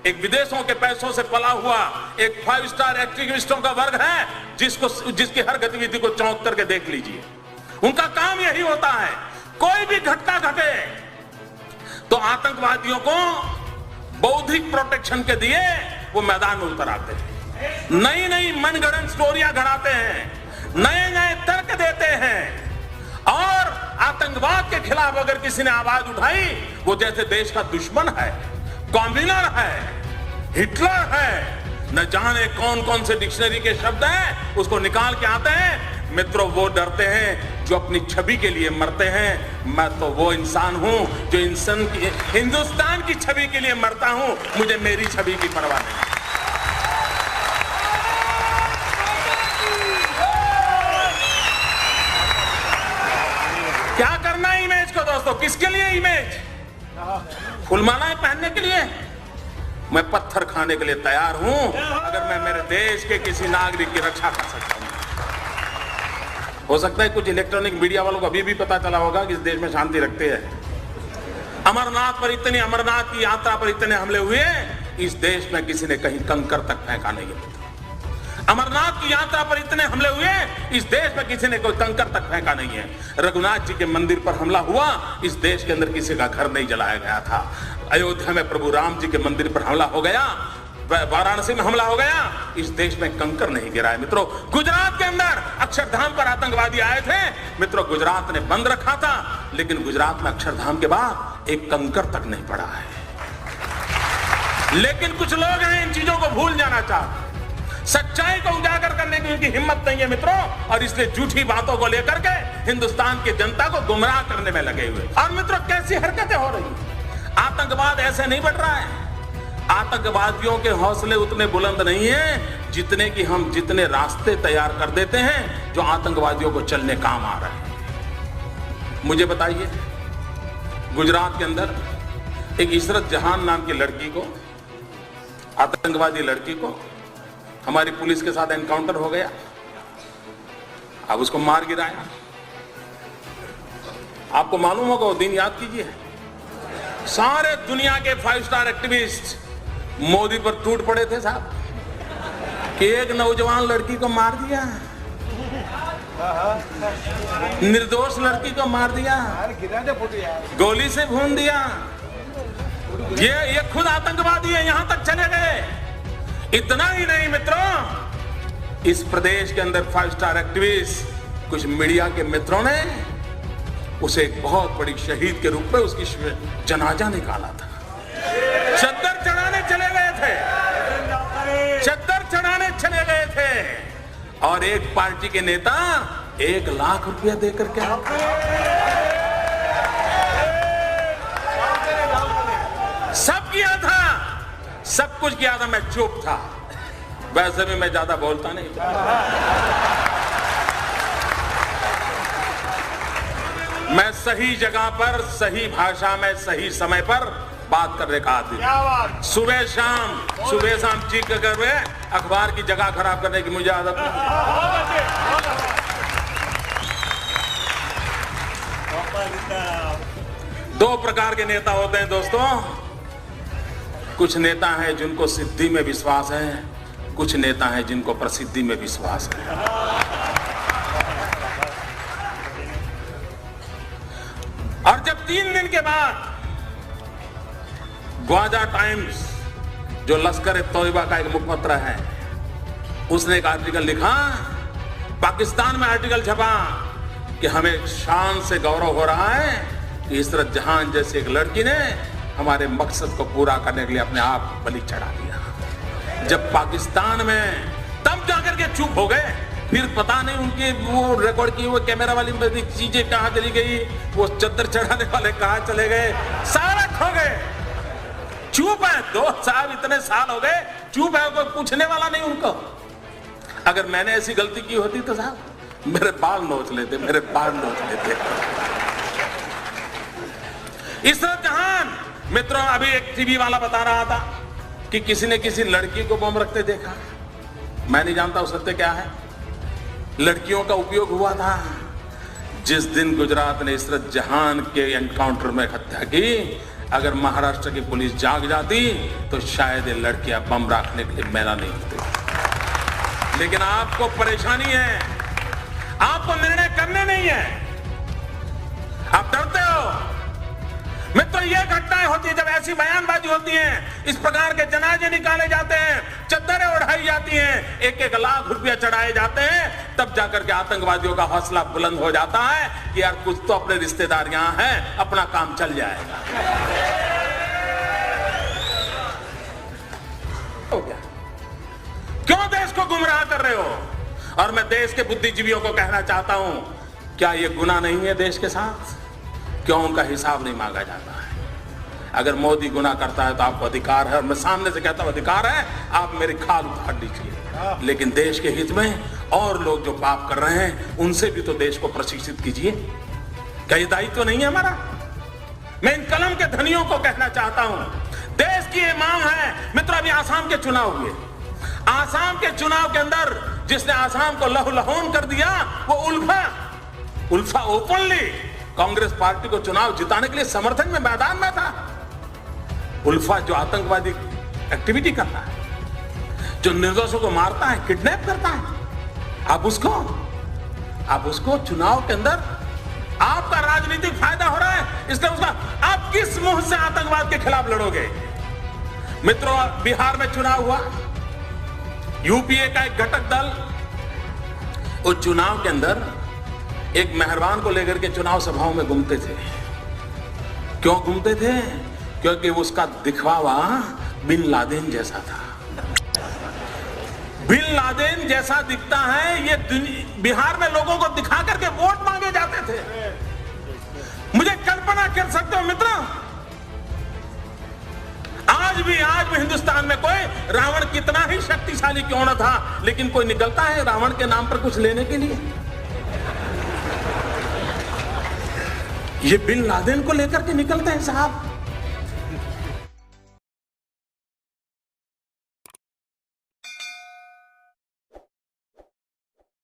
एक विदेशों के पैसों से पला हुआ एक 5 स्टार एक्टिविस्टों का वर्ग है जिसकी हर गतिविधि को चौंक करके देख लीजिए। उनका काम यही होता है, कोई भी घटना घटे तो आतंकवादियों को बौद्धिक प्रोटेक्शन के दिए वो मैदान में उतर आते हैं, नई नई मनगढ़ंत स्टोरियां गढ़ाते हैं, नए नए तर्क देते हैं और आतंकवाद के खिलाफ अगर किसी ने आवाज उठाई वो जैसे देश का दुश्मन है, कॉम्युनर है, हिटलर है, न जाने कौन कौन से डिक्शनरी के शब्द हैं उसको निकाल के आते हैं। मित्रों, वो डरते हैं जो अपनी छवि के लिए मरते हैं। मैं तो वो इंसान हूं जो हिंदुस्तान की छवि के लिए मरता हूं, मुझे मेरी छवि की परवाह नहीं। क्या करना है इमेज को दोस्तों? किसके लिए इमेज? फुलमालाएं पहनने के लिए? मैं पत्थर खाने के लिए तैयार हूं अगर मैं मेरे देश के किसी नागरिक की रक्षा कर सकता हूं। हो सकता है कुछ इलेक्ट्रॉनिक मीडिया वालों को अभी भी पता चला होगा कि इस देश में शांति रखते हैं। अमरनाथ की यात्रा पर इतने हमले हुए, इस देश में किसी ने कहीं कंकर तक फेंका नहीं है। अमरनाथ की यात्रा पर इतने हमले हुए, इस देश में किसी ने कोई कंकर तक फेंका नहीं है। रघुनाथ जी के मंदिर पर हमला हुआ, इस देश के अंदर किसी का घर नहीं जलाया गया था। अयोध्या में प्रभु राम जी के मंदिर पर हमला हो गया, वाराणसी में हमला हो गया, इस देश में कंकर नहीं गिरा है। मित्रों, गुजरात के अंदर अक्षरधाम पर आतंकवादी आए थे। मित्रों, गुजरात ने बंद रखा था, लेकिन गुजरात में अक्षरधाम के बाद एक कंकर तक नहीं पड़ा है। लेकिन कुछ लोग हैं इन चीजों को भूल जाना चाहते, सच्चाई को उजागर करने की उनकी हिम्मत नहीं है मित्रों, और इसलिए झूठी बातों को लेकर के हिंदुस्तान की जनता को गुमराह करने में लगे हुए। और मित्रों, कैसी हरकतें हो रही हैं? आतंकवाद ऐसे नहीं बढ़ रहा है। आतंकवादियों के हौसले उतने बुलंद नहीं हैं जितने रास्ते तैयार कर देते हैं जो आतंकवादियों को चलने काम आ रहे हैं। मुझे बताइए, गुजरात के अंदर एक इशरत जहान नाम की लड़की को, आतंकवादी लड़की को, हमारी पुलिस के साथ एनकाउंटर हो गया। अब उसको मार गिराया। आपको मालूम होगा वो दिन, याद कीजिए, सारे दुनिया के 5 स्टार एक्टिविस्ट मोदी पर टूट पड़े थे साहब कि एक नौजवान लड़की को मार दिया, निर्दोष लड़की को मार दिया, गोली से भून दिया। ये खुद आतंकवादी है, यहां तक चले गए। इतना ही नहीं मित्रों, इस प्रदेश के अंदर 5 स्टार एक्टिविस्ट, कुछ मीडिया के मित्रों ने उसे एक बहुत बड़ी शहीद के रूप में उसकी जनाजा निकाला था। चद्दर चढ़ाने चले गए थे, चद्दर चढ़ाने चले गए थे, और एक पार्टी के नेता 1 लाख रुपया देकर के सब किया था, सब कुछ किया था। मैं चुप था, वैसे भी मैं ज्यादा बोलता नहीं था। मैं सही जगह पर, सही भाषा में, सही समय पर बात करने का आदमी। सुबह शाम चीख कर हुए अखबार की जगह खराब करने की मुझे आदत नहीं। 2 प्रकार के नेता होते हैं दोस्तों। कुछ नेता हैं जिनको सिद्धि में विश्वास है, कुछ नेता हैं जिनको प्रसिद्धि में विश्वास है। और जब 3 दिन के बाद ग्वाजा टाइम्स, जो लश्कर-ए-तोयबा का एक मुखपत्र है, उसने एक आर्टिकल लिखा, पाकिस्तान में आर्टिकल छपा कि हमें शान से गौरव हो रहा है कि इशरत जहान जैसी एक लड़की ने हमारे मकसद को पूरा करने के लिए अपने आप बलि चढ़ा दिया। जब पाकिस्तान में, तब जाकर के चुप हो गए। फिर पता नहीं उनके वो रिकॉर्ड की वो कैमरा वाली चीजें कहां चली गई, वो चद्दर चढ़ाने वाले कहां चले गए, सारा खो गए। चुप है, 2 साहब इतने साल हो गए, चुप है, कोई पूछने वाला नहीं उनको। अगर मैंने ऐसी गलती की होती तो साहब मेरे बाल नोच लेते, मेरे बाल नोच लेते। इशरत जहान, मित्रों, अभी एक टीवी वाला बता रहा था कि किसी ने किसी लड़की को बम रखते देखा। मैं नहीं जानता उस सत्य क्या है। लड़कियों का उपयोग हुआ था। जिस दिन गुजरात ने इशरत जहान के एनकाउंटर में हत्या की, अगर महाराष्ट्र की पुलिस जाग जाती तो शायद ये लड़कियां बम रखने के लिए मैदान नहीं होती। लेकिन आपको परेशानी है, आपको निर्णय करने नहीं है, आप डरते हो। मित्रों, ये घटनाएं होती है जब ऐसी बयानबाजी होती है, इस प्रकार के जनाजे निकाले जाते हैं, चद्दरें उड़ाई जाती हैं, 1-1 लाख रुपया चढ़ाए जाते हैं, तब जाकर के आतंकवादियों का हौसला बुलंद हो जाता है कि यार कुछ तो अपने रिश्तेदार यहां हैं, अपना काम चल जाएगा। क्यों देश को गुमराह कर रहे हो? और मैं देश के बुद्धिजीवियों को कहना चाहता हूं, क्या यह गुनाह नहीं है देश के साथ? क्यों उनका हिसाब नहीं मांगा जाता है? अगर मोदी गुनाह करता है तो आपको अधिकार है, और मैं सामने से कहता हूं अधिकार है, आप मेरी खाल उतार लीजिए, लेकिन देश के हित में और लोग जो पाप कर रहे हैं उनसे भी तो देश को प्रशिक्षित कीजिए। क्या ये दायित्व तो नहीं है हमारा? मैं इन कलम के धनियों को कहना चाहता हूं, देश की ये मांग है। मित्रों, अभी आसाम के चुनाव हुए, आसाम के चुनाव के अंदर जिसने आसाम को लहूलुहान कर दिया वो उल्फा ओपनली कांग्रेस पार्टी को चुनाव जिताने के लिए समर्थन में मैदान में था। उल्फा जो आतंकवादी एक्टिविटी करता है, जो निर्दोषों को मारता है, किडनैप करता है, आप उसको चुनाव के अंदर आपका राजनीतिक फायदा हो रहा है, इसलिए उसका आप किस मुंह से आतंकवाद के खिलाफ लड़ोगे? मित्रों, बिहार में चुनाव हुआ, यूपीए का एक घटक दल उस चुनाव के अंदर एक मेहरबान को लेकर के चुनाव सभाओं में घूमते थे। क्यों घूमते थे? क्योंकि उसका दिखावा बिन लादेन जैसा था। बिन लादेन जैसा दिखता है, ये बिहार में लोगों को दिखा करके वोट मांगे जाते थे। मुझे कल्पना कर सकते हो मित्रों, आज भी हिंदुस्तान में कोई रावण कितना ही शक्तिशाली क्यों न था, लेकिन कोई निकलता है रावण के नाम पर कुछ लेने के लिए। ये बिन लादेन को लेकर के निकलते हैं साहब।